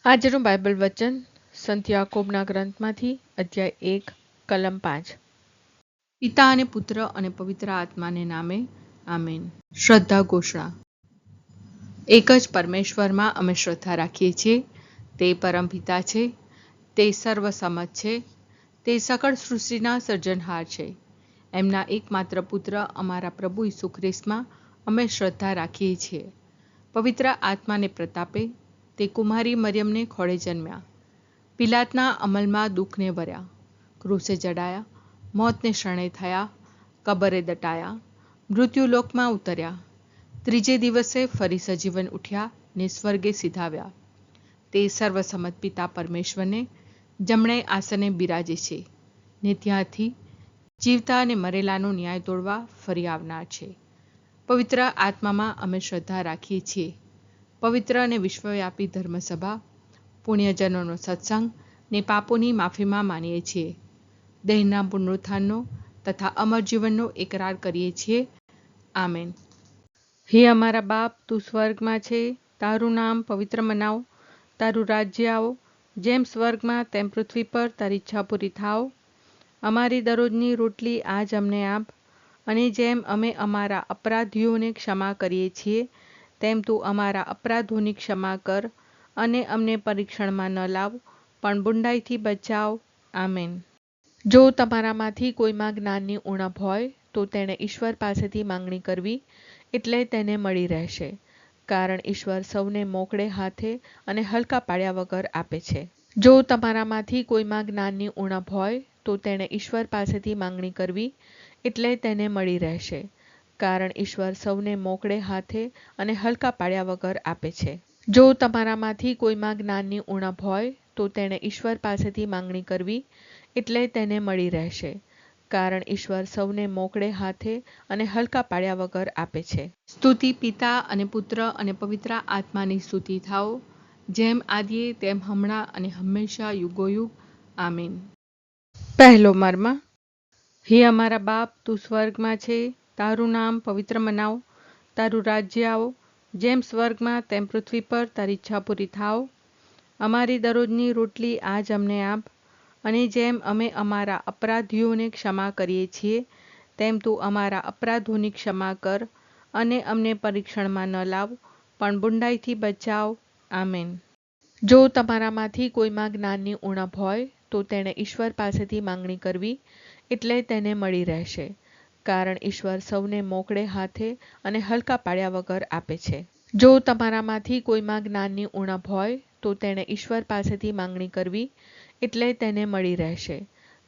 આજનું બાઇબલ વચન સંત યાકોબના ગ્રંથમાંથી અધ્યાય 1 કલમ 5। પિતા અને પુત્ર અને પવિત્ર આત્માને નામે આમેન। શ્રદ્ધા ઘોષણા। એક જ પરમેશ્વરમાં અમે શ્રદ્ધા રાખીએ છીએ। તે પરમપિતા છે, તે સર્વસમત છે, તે સકળ સૃષ્ટિના સર્જનહાર છે। એમના એકમાત્ર પુત્ર અમારા પ્રભુ ઈસુ ખ્રિસ્તમાં અમે શ્રદ્ધા રાખીએ છીએ। પવિત્ર આત્માને પ્રતાપે તે કુમારી મરિયમને ખોળે જન્મ્યા, પિલાતના અમલમાં દુઃખને ભર્યા, ક્રૂસે જડાયા, મોતને શરણે થયા, કબરે દટાયા, મૃત્યુલોકમાં ઉતર્યા, ત્રીજે દિવસે ફરી સજીવન ઉઠ્યા ને સ્વર્ગે સિધાવ્યા। તે સર્વસમત પિતા પરમેશ્વરને જમણે આસને બિરાજે છે ને ત્યાંથી જીવતા અને મરેલાનો ન્યાય તોડવા ફરી આવનાર છે। પવિત્ર આત્મામાં અમે શ્રદ્ધા રાખીએ છીએ। પવિત્ર અને વિશ્વવ્યાપી ધર્મસભા, પુણ્યજનોનો સત્સંગ ને પાપોની માફીમાં માનીએ છીએ। દેહના પુનરુત્થાનનો તથા અમર જીવનનો એકરાર કરીએ છીએ। આમેન। હે અમારા બાપ, તું સ્વર્ગમાં છે, તારું નામ પવિત્ર મનાવ, તારું રાજ્ય આવો, જેમ સ્વર્ગમાં તેમ પૃથ્વી પર તારી ઈચ્છા પૂરી થાવ। અમારી દરરોજની રોટલી આજ અમને આપ, અને જેમ અમે અમારા અપરાધીઓને ક્ષમા કરીએ છીએ તેમ તું અમારા અપરાધોની ક્ષમા કર, અને અમને પરીક્ષણમાં ન લાવ પણ બુંડાઈથી બચાવ। આમેન। જો તમારામાંથી કોઈમાં જ્ઞાનની ઉણપ હોય તો તેણે ઈશ્વર પાસેથી માંગણી કરવી, એટલે તેને મળી રહેશે, કારણ ઈશ્વર સૌને મોકળે હાથે અને હલકા પાડ્યા વગર આપે છે। જો તમારામાંથી કોઈમાં જ્ઞાનની ઉણપ હોય તો તેણે ઈશ્વર પાસેથી માંગણી કરવી, એટલે તેને મળી રહેશે, કારણ ઈશ્વર સૌને મોકળે હાથે અને હલકા પાડ્યા વગર આપે છે। જો તમારામાંથી કોઈમાં જ્ઞાનની ઉણપ હોય તો તેણે ઈશ્વર પાસેથી માંગણી કરવી, એટલે તેને મળી રહેશે, કારણ ઈશ્વર સૌને મોકળે હાથે અને હલકા પાડ્યા વગર આપે છે। સ્તુતિ પિતા અને પુત્ર અને પવિત્ર આત્માની સ્તુતિ થાઓ, જેમ આદિએ તેમ હમણાં અને હંમેશા યુગોયુગ। આમીન। પહેલો મર્મ। હે અમારા બાપ, તું સ્વર્ગમાં છે, તારું નામ પવિત્ર મનાવ, તારું રાજ્ય આવો, જેમ સ્વર્ગમાં તેમ પૃથ્વી પર તારી ઈચ્છા પૂરી થાવ। અમારી દરરોજની રોટલી આજ અમને આપ, અને જેમ અમે અમારા અપરાધીઓને ક્ષમા કરીએ છીએ તેમ તું અમારા અપરાધોની ક્ષમા કર, અને અમને પરીક્ષણમાં ન લાવ પણ બુંડાઈથી બચાવ। આમેન। જો તમારામાંથી કોઈમાં જ્ઞાનની ઉણપ હોય તો તેણે ઈશ્વર પાસેથી માંગણી કરવી, એટલે તેને મળી રહેશે, કારણ ઈશ્વર સૌને મોકળે હાથે અને હલકા પાડ્યા વગર આપે છે। જો તમારામાંથી કોઈમાં જ્ઞાનની ઉણપ હોય તો તેણે ઈશ્વર પાસેથી માંગણી કરવી, એટલે તેને મળી રહેશે,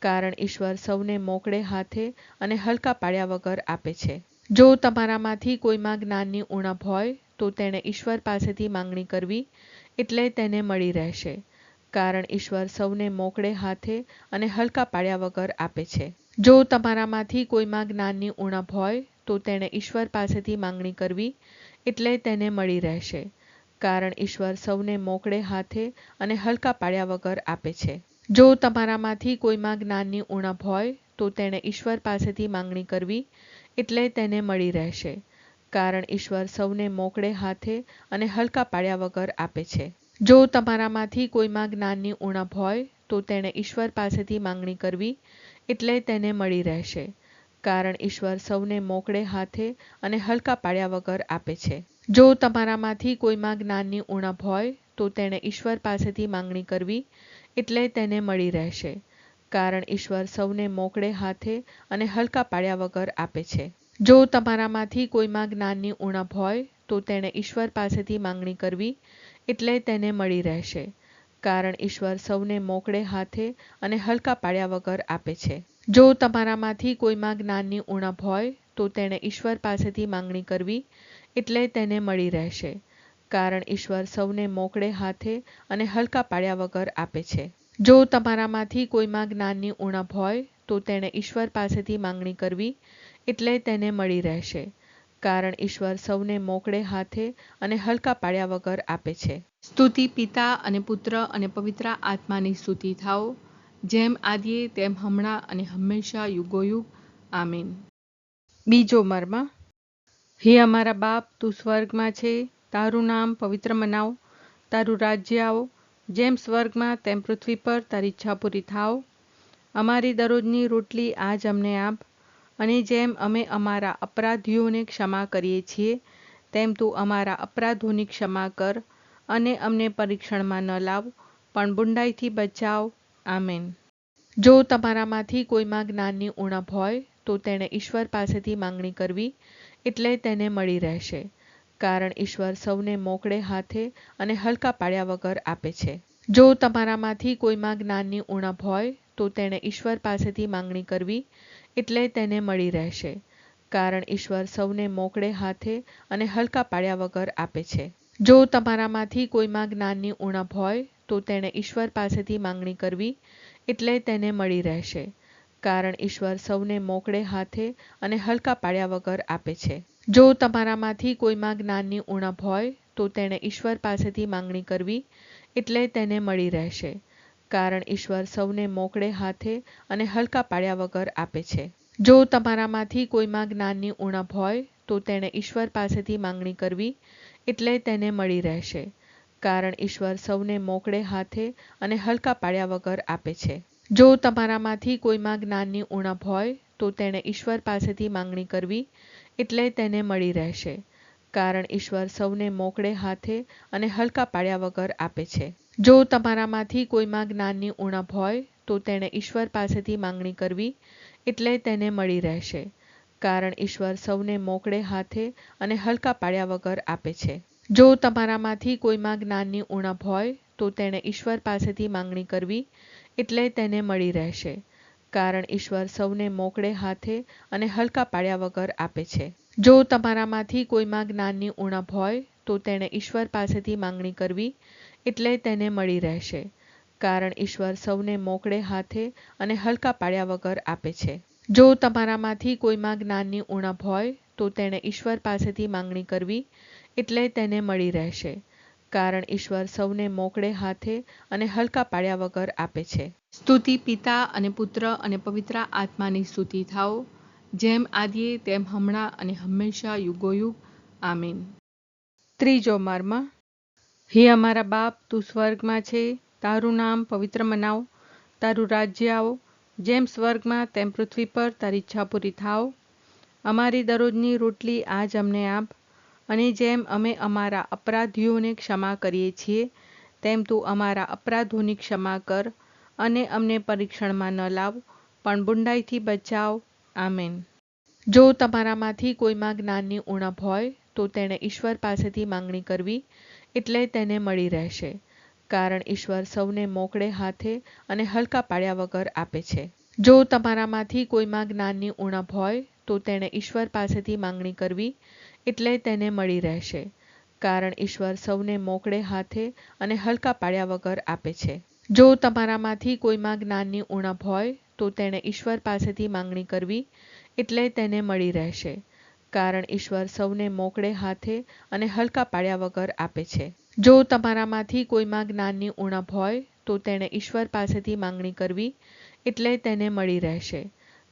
કારણ ઈશ્વર સૌને મોકળે હાથે અને હલકા પાડ્યા વગર આપે છે। જો તમારામાંથી કોઈમાં જ્ઞાનની ઉણપ હોય તો તેણે ઈશ્વર પાસેથી માંગણી કરવી, એટલે તેને મળી રહેશે, કારણ ઈશ્વર સૌને મોકળે હાથે અને હલકા પાડ્યા વગર આપે છે। જો તમારામાંથી કોઈમાં જ્ઞાનની ઉણપ હોય તો તેણે ઈશ્વર પાસેથી માંગણી કરવી, એટલે તેને મળી રહેશે, કારણ ઈશ્વર સૌને મોકળે હાથે અને હલકા પાડ્યા વગર આપે છે। જો તમારામાંથી કોઈમાં જ્ઞાનની ઉણપ હોય તો તેણે ઈશ્વર પાસેથી માંગણી કરવી, એટલે તેને મળી રહેશે, કારણ ઈશ્વર સૌને મોકળે હાથે અને હલકા પાડ્યા વગર આપે છે। જો તમારામાંથી કોઈમાં જ્ઞાનની ઉણપ હોય તો તેણે ઈશ્વર પાસેથી માંગણી કરવી, એટલે તેને મળી રહેશે, કારણ ઈશ્વર સૌને મોકળે હાથે અને હલકા પાડ્યા વગર આપે છે। જો તમારામાંથી કોઈમાં જ્ઞાનની ઉણપ હોય તો તેણે ઈશ્વર પાસેથી માંગણી કરવી, એટલે તેને મળી રહેશે, કારણ ઈશ્વર સૌને મોકળે હાથે અને હલકા પાડ્યા વગર આપે છે। જો તમારામાંથી કોઈમાં જ્ઞાનની ઉણપ હોય તો તેણે ઈશ્વર પાસેથી માંગણી કરવી, એટલે તેને મળી રહેશે, કારણ ઈશ્વર સૌને મોકળે હાથે અને હલકા પાડ્યા વગર આપે છે। જો તમારામાંથી કોઈમાં જ્ઞાનની ઉણપ હોય તો તેણે ઈશ્વર પાસેથી માંગણી કરવી, એટલે તેને મળી રહેશે, કારણ ઈશ્વર સૌને મોકળે હાથે અને હલકા પાડ્યા વગર આપે છે। જો તમારામાંથી કોઈમાં જ્ઞાનની ઉણપ હોય તો તેણે ઈશ્વર પાસેથી માંગણી કરવી, એટલે તેને મળી રહેશે, કારણ ઈશ્વર સૌને મોકળે હાથે અને હલકા પાડ્યા વગર આપે છે। સ્તુતિ પિતા અને પુત્ર અને પવિત્ર આત્માની સ્તુતિ થાઓ, જેમ આદિએ તેમ હમણાં અને હંમેશા યુગોયુગ। આમીન। બીજો મર્મ। હે અમારા બાપ, તું સ્વર્ગમાં છે, તારું નામ પવિત્ર મનાવ, તારું રાજ્ય આવો, જેમ સ્વર્ગમાં તેમ પૃથ્વી પર તારી ઈચ્છા પૂરી થાવ. અમારી દરરોજની રોટલી આજ અમને આપ, અને જેમ અમે અમારા અપરાધીઓને ક્ષમા કરીએ છીએ તેમ તું અમારા અપરાધોની ક્ષમા કર, અને અમને પરીક્ષણમાં ન લાવ પણ બુંડાઈથી બચાવ. આમેન. જો તમારામાંથી કોઈમાં જ્ઞાનની ઉણપ હોય તો તેણે ઈશ્વર પાસેથી માંગણી કરવી, એટલે તેને મળી રહેશે, કારણ ઈશ્વર સૌને મોકળે હાથે અને હલકા પાડ્યા વગર આપે છે. જો તમારામાંથી કોઈમાં જ્ઞાનની ઉણપ હોય તો તેણે ઈશ્વર પાસેથી માંગણી કરવી, એટલે તેને મળી રહેશે, કારણ ઈશ્વર સૌને મોકળે હાથે અને હલકા પાડ્યા વગર આપે છે. જો તમારામાંથી કોઈમાં જ્ઞાનની ઉણપ હોય તો તેણે ઈશ્વર પાસેથી માંગણી કરવી, એટલે તેને મળી રહેશે, કારણ ઈશ્વર સૌને મોકળે હાથે અને હલકા પાડ્યા વગર આપે છે. જો તમારામાંથી કોઈમાં જ્ઞાનની ઉણપ હોય તો તેણે ઈશ્વર પાસેથી માંગણી કરવી, એટલે તેને મળી રહેશે, કારણ ઈશ્વર સૌને મોકળે હાથે અને હલકા પાડ્યા વગર આપે છે. જો તમારામાંથી કોઈમાં જ્ઞાનની ઉણપ હોય તો તેણે ઈશ્વર પાસેથી માંગણી કરવી, એટલે તેને મળી રહેશે, કારણ ઈશ્વર સૌને મોકળે હાથે અને હલકા પાડ્યા વગર આપે છે. જો તમારામાંથી કોઈમાં જ્ઞાનની ઉણપ હોય તો તેણે ઈશ્વર પાસેથી માંગણી કરવી, એટલે તેને મળી રહેશે, કારણ ઈશ્વર સૌને મોકળે હાથે અને હલકા પાડ્યા વગર આપે છે. જો તમારામાંથી કોઈમાં જ્ઞાનની ઉણપ હોય તો તેણે ઈશ્વર પાસેથી માંગણી કરવી, એટલે તેને મળી રહેશે, કારણ ઈશ્વર સૌને મોકળે હાથે અને હલકા પાડ્યા વગર આપે છે. જો તમારામાંથી કોઈમાં જ્ઞાનની ઉણપ હોય તો તેણે ઈશ્વર પાસેથી માંગણી કરવી, એટલે તેને મળી રહેશે, કારણ ઈશ્વર સૌને મોકળે હાથે અને હલકા પાડ્યા વગર આપે છે. જો તમારામાંથી કોઈમાં જ્ઞાનની ઉણપ હોય તો તેણે ઈશ્વર પાસેથી માંગણી કરવી, એટલે તેને મળી રહેશે, કારણ ઈશ્વર સૌને મોકળે હાથે અને હલકા પાડ્યા વગર આપે છે. જો તમારામાંથી કોઈમાં જ્ઞાનની ઉણપ હોય તો તેણે ઈશ્વર પાસેથી માંગણી કરવી, એટલે તેને મળી રહેશે, કારણ ઈશ્વર સૌને મોકળે હાથે અને હલકા પાડ્યા વગર આપે છે. સ્તુતિ પિતા અને પુત્ર અને પવિત્ર આત્માની સ્તુતિ થાઓ, જેમ આદિએ તેમ હમણાં અને હંમેશા યુગોયુગ. આમીન. ત્રીજો મર્મ. હે અમારા બાપ, તું સ્વર્ગમાં છે, તારું નામ પવિત્ર મનાવ, તારું રાજ્ય આવો, જેમ સ્વર્ગમાં તેમ પૃથ્વી પર તારી ઈચ્છા પૂરી થાવ. અમારી દરરોજની રોટલી આજ અમને આપ, અને જેમ અમે અમારા અપરાધીઓને ક્ષમા કરીએ છીએ તેમ તું અમારા અપરાધોની ક્ષમા કર, અને અમને પરીક્ષણમાં ન લાવ પણ બુંડાઈથી બચાવ. આમેન. જો તમારામાંથી કોઈમાં જ્ઞાનની ઉણપ હોય તો તેણે ઈશ્વર પાસેથી માંગણી કરવી, એટલે તેને મળી રહેશે, કારણ ઈશ્વર સૌને મોકળે હાથે અને હલકા પાડ્યા વગર આપે છે. જો તમારામાંથી કોઈમાં જ્ઞાનની ઉણપ હોય તો તેણે ઈશ્વર પાસેથી માંગણી કરવી, એટલે તેને મળી રહેશે, કારણ ઈશ્વર સૌને મોકળે હાથે અને હલકા પાડ્યા વગર આપે છે. જો તમારામાંથી કોઈમાં જ્ઞાનની ઉણપ હોય તો તેણે ઈશ્વર પાસેથી માંગણી કરવી, એટલે તેને મળી રહેશે, કારણ ઈશ્વર સૌને મોકળે હાથે અને હલકા પાડ્યા વગર આપે છે. જો તમારામાંથી કોઈમાં જ્ઞાનની ઉણપ હોય તો તેણે ઈશ્વર પાસેથી માંગણી કરવી, એટલે તેને મળી રહેશે,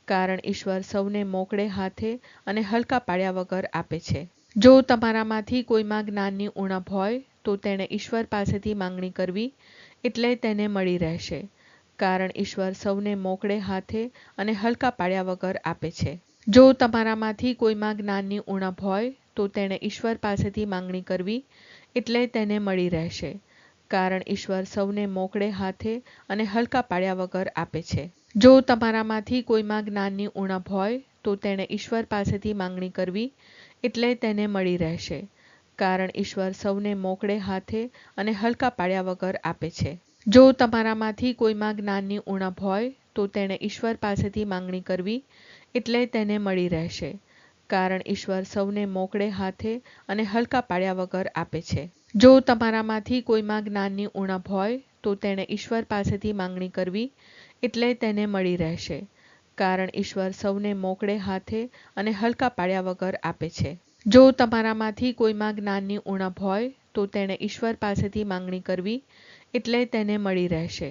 કારણ ઈશ્વર સૌને મોકળે હાથે અને હલકા પાડ્યા વગર આપે છે. જો તમારામાંથી કોઈમાં જ્ઞાનની ઉણપ હોય તો તેણે ઈશ્વર પાસેથી માંગણી કરવી, એટલે તેને મળી રહેશે, કારણ ઈશ્વર સૌને મોકળે હાથે અને હલકા પાડ્યા વગર આપે છે. જો તમારામાંથી કોઈમાં જ્ઞાનની ઉણપ હોય તો તેણે ઈશ્વર પાસેથી માંગણી કરવી, એટલે તેને મળી રહેશે, કારણ ઈશ્વર સૌને મોકળે હાથે અને હલકા પાડ્યા વગર આપે છે. જો તમારામાંથી કોઈમાં જ્ઞાનની ઉણપ હોય તો તેણે ઈશ્વર પાસેથી માંગણી કરવી, એટલે તેને મળી રહેશે, કારણ ઈશ્વર સૌને મોકળે હાથે અને હલકા પાડ્યા વગર આપે છે. જો તમારામાંથી કોઈમાં જ્ઞાનની ઉણપ હોય તો તેણે ઈશ્વર પાસેથી માંગણી કરવી, એટલે તેને મળી રહેશે, કારણ ઈશ્વર સૌને મોકળે હાથે અને હલકા પાડ્યા વગર આપે છે. જો તમારામાંથી કોઈમાં જ્ઞાનની ઉણપ હોય તો તેણે ઈશ્વર પાસેથી માંગણી કરવી, એટલે તેને મળી રહેશે, કારણ ઈશ્વર સૌને મોકળે હાથે અને હલકા પાડ્યા વગર આપે છે. જો તમારામાંથી કોઈમાં જ્ઞાનની ઉણપ હોય તો તેણે ઈશ્વર પાસેથી માંગણી કરવી, એટલે તેને મળી રહેશે,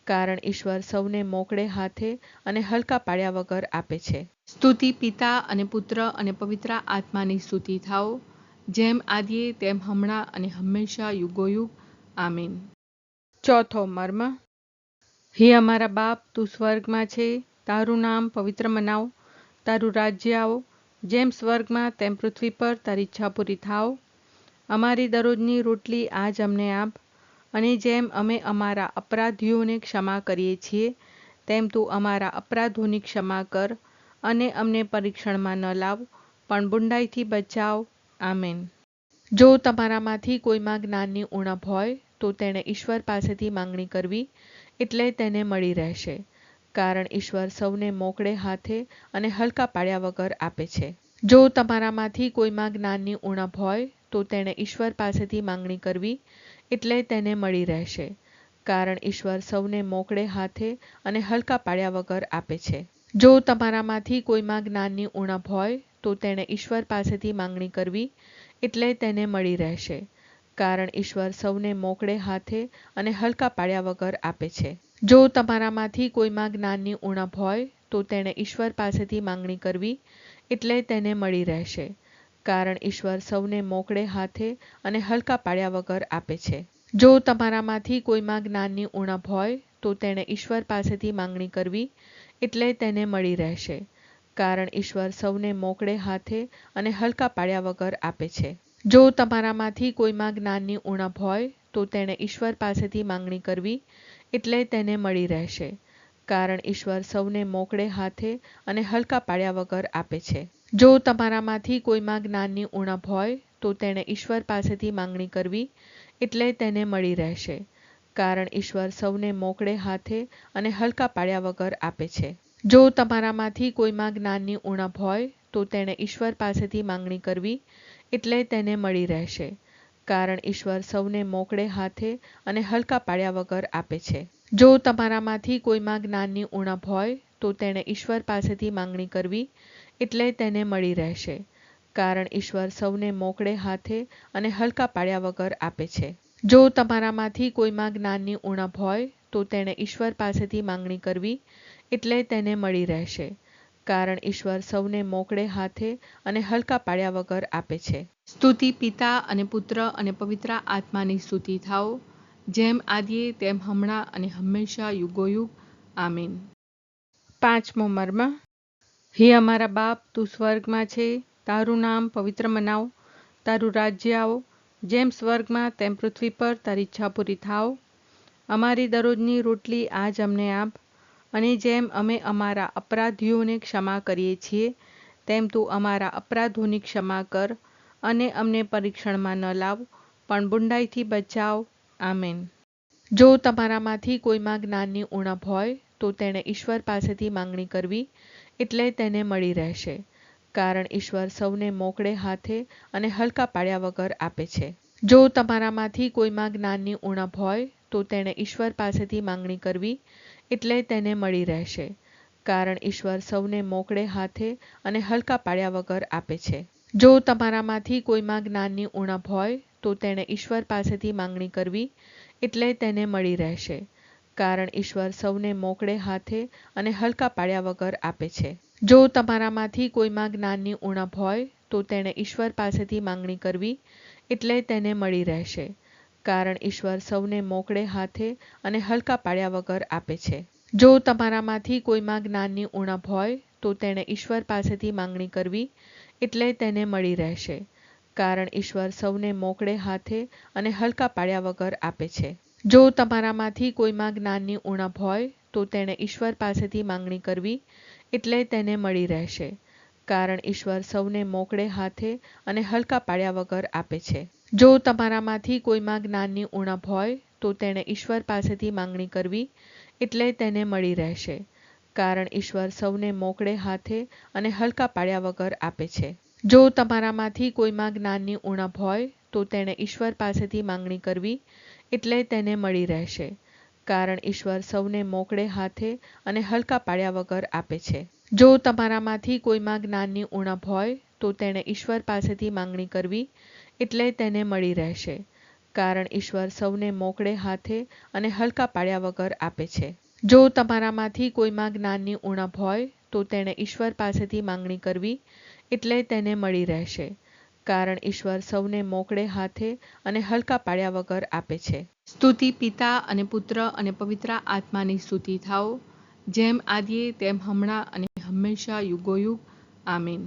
કારણ ઈશ્વર સૌને મોકળે હાથે અને હલકા પાડ્યા વગર આપે છે. સ્તુતિ પિતા અને પુત્ર અને પવિત્ર આત્માની સ્તુતિ થાઓ, જેમ આદિએ તેમ હમણાં અને હંમેશા યુગોયુગ. આમીન. ચોથો મર્મ. હે અમારા બાપ, તું સ્વર્ગમાં છે, તારું નામ પવિત્ર મનાવ, તારું રાજ્ય આવો, જેમ સ્વર્ગમાં તેમ પૃથ્વી પર તારી ઈચ્છા પૂરી થાવ. અમારી દરરોજની રોટલી આજ અમને આપ, અને જેમ અમે અમારા અપરાધીઓને ક્ષમા કરીએ છીએ, તેમ તું અમારા અપરાધોની ક્ષમા કર, અને અમને પરીક્ષણમાં ન લાવ, પણ બુંડાઈથી બચાવ. આમેન. જો તમારામાંથી કોઈમાં જ્ઞાનની ઉણપ હોય તો તેણે ઈશ્વર પાસેથી માંગણી કરવી, એટલે તેને મળી રહેશે, કારણ ઈશ્વર સૌને મોકળે હાથે અને હલકા પાડ્યા વગર આપે છે. જો તમારામાંથી કોઈમાં જ્ઞાનની ઉણપ હોય તો તેણે ઈશ્વર પાસેથી માંગણી કરવી, એટલે તેને મળી રહેશે, કારણ ઈશ્વર સૌને મોકળે હાથે અને હલકા પાડ્યા વગર આપે છે. જો તમારામાંથી કોઈમાં જ્ઞાનની ઉણપ હોય તો તેણે ઈશ્વર પાસેથી માંગણી કરવી, એટલે તેને મળી રહેશે, કારણ ઈશ્વર સૌને મોકળે હાથે અને હલકા પાડ્યા વગર આપે છે. જો તમારામાંથી કોઈમાં જ્ઞાનની ઉણપ હોય તો તેણે ઈશ્વર પાસેથી માંગણી કરવી, એટલે તેને મળી રહેશે, કારણ ઈશ્વર સૌને મોકળે હાથે અને હલકા પાડ્યા વગર આપે છે. જો તમારામાંથી કોઈમાં જ્ઞાનની ઉણપ હોય તો તેણે ઈશ્વર પાસેથી માંગણી કરવી, એટલે તેને મળી રહેશે, કારણ ઈશ્વર સૌને મોકળે હાથે અને હલકા પાડ્યા વગર આપે છે. જો તમારામાંથી કોઈમાં જ્ઞાનની ઉણપ હોય તો તેણે ઈશ્વર પાસેથી માંગણી કરવી, એટલે તેને મળી રહેશે, કારણ ઈશ્વર સૌને મોકળે હાથે અને હલકા પાડ્યા વગર આપે છે. જો તમારામાંથી કોઈમાં જ્ઞાનની ઉણપ હોય તો તેણે ઈશ્વર પાસેથી માંગણી કરવી, એટલે તેને મળી રહેશે, કારણ ઈશ્વર સૌને મોકળે હાથે અને હલકા પાડ્યા વગર આપે છે. જો તમારામાંથી કોઈમાં જ્ઞાનની ઉણપ હોય તો તેણે ઈશ્વર પાસેથી માંગણી કરવી, એટલે તેને મળી રહેશે, કારણ ઈશ્વર સૌને મોકળે હાથે અને હલકા પાડ્યા વગર આપે છે. જો તમારામાંથી કોઈમાં જ્ઞાનની ઉણપ હોય તો તેણે ઈશ્વર પાસેથી માંગણી કરવી, એટલે તેને મળી રહેશે, કારણ ઈશ્વર સૌને મોકળે હાથે અને હલકા પાડ્યા વગર આપે છે. જો તમારામાંથી કોઈમાં જ્ઞાનની ઉણપ હોય તો તેણે ઈશ્વર પાસેથી માંગણી કરવી, એટલે તેને મળી રહેશે, કારણ ઈશ્વર સૌને મોકળે હાથે અને હલકા પાડ્યા વગર આપે છે. સ્તુતિ પિતા અને પુત્ર અને પવિત્ર આત્માની સ્તુતિ થાઓ, જેમ આદિએ તેમ હમણાં અને હંમેશા યુગોયુગ. આમીન. પાંચમો મર્મ. હે અમારા બાપ, તું સ્વર્ગમાં છે, તારું નામ પવિત્ર મનાવ, તારું રાજ્ય આવો, જેમ સ્વર્ગમાં તેમ પૃથ્વી પર તારી ઈચ્છા પૂરી થાવ. અમારી દરરોજની રોટલી આજ અમને આપ, અને જેમ અમે અમારા અપરાધીઓને ક્ષમા કરીએ છીએ, તેમ તું અમારા અપરાધોની ક્ષમા કર, અને અમને પરીક્ષણમાં ન લાવ, પણ બુંડાઈથી બચાવ. આમેન. જો તમારામાંથી કોઈમાં જ્ઞાનની ઉણપ હોય તો તેણે ઈશ્વર પાસેથી માંગણી કરવી, એટલે તેને મળી રહેશે, કારણ ઈશ્વર સૌને મોકળે હાથે અને હલકા પાડ્યા વગર આપે છે. જો તમારામાંથી કોઈમાં જ્ઞાનની ઉણપ હોય તો તેણે ઈશ્વર પાસેથી માંગણી કરવી, એટલે તેને મળી રહેશે, કારણ ઈશ્વર સૌને મોકળે હાથે અને હલકા પાડ્યા વગર આપે છે. જો તમારામાંથી કોઈમાં જ્ઞાનની ઉણપ હોય તો તેણે ઈશ્વર પાસેથી માંગણી કરવી, એટલે તેને મળી રહેશે, કારણ ઈશ્વર સૌને મોકળે હાથે અને હલકા પાડ્યા વગર આપે છે. જો તમારામાંથી કોઈમાં જ્ઞાનની ઉણપ હોય તો તેણે ઈશ્વર પાસેથી માંગણી કરવી, એટલે તેને મળી રહેશે, કારણ ઈશ્વર સૌને મોકળે હાથે અને હલકા પાડ્યા વગર આપે છે. જો તમારામાંથી કોઈમાં જ્ઞાનની ઉણપ હોય તો તેણે ઈશ્વર પાસેથી માંગણી કરવી, એટલે તેને મળી રહેશે, કારણ ઈશ્વર સૌને મોકળે હાથે અને હલકા પાડ્યા વગર આપે છે. જો તમારામાંથી કોઈમાં જ્ઞાનની ઉણપ હોય તો તેણે ઈશ્વર પાસેથી માંગણી કરવી, એટલે તેને મળી રહેશે, કારણ ઈશ્વર સૌને મોકળે હાથે અને હલકા પાડ્યા વગર આપે છે. જો તમારામાંથી કોઈમાં જ્ઞાનની ઉણપ હોય તો તેણે ઈશ્વર પાસેથી માંગણી કરવી, એટલે તેને મળી રહેશે, કારણ ઈશ્વર સૌને મોકળે હાથે અને હલકા પાડ્યા વગર આપે છે. જો તમારામાંથી કોઈમાં જ્ઞાનની ઉણપ હોય તો તેણે ઈશ્વર પાસેથી માંગણી કરવી, એટલે તેને મળી રહેશે, કારણ ઈશ્વર સૌને મોકળે હાથે અને હલકા પાડ્યા વગર આપે છે. જો તમારામાંથી કોઈમાં જ્ઞાનની ઉણપ હોય તો તેણે ઈશ્વર પાસેથી માંગણી કરવી, એટલે તેને મળી રહેશે, કારણ ઈશ્વર સૌને મોકળે હાથે અને હલકા પાડ્યા વગર આપે છે. જો તમારામાંથી કોઈમાં જ્ઞાનની ઉણપ હોય તો તેણે ઈશ્વર પાસેથી માંગણી કરવી, એટલે તેને મળી રહેશે, કારણ ઈશ્વર સૌને મોકળે હાથે અને હલકા પાડ્યા વગર આપે છે. સ્તુતિ પિતા અને પુત્ર અને પવિત્ર આત્માની સ્તુતિ થાઓ, જેમ આદિએ તેમ હમણાં અને હંમેશા યુગોયુગ. આમીન.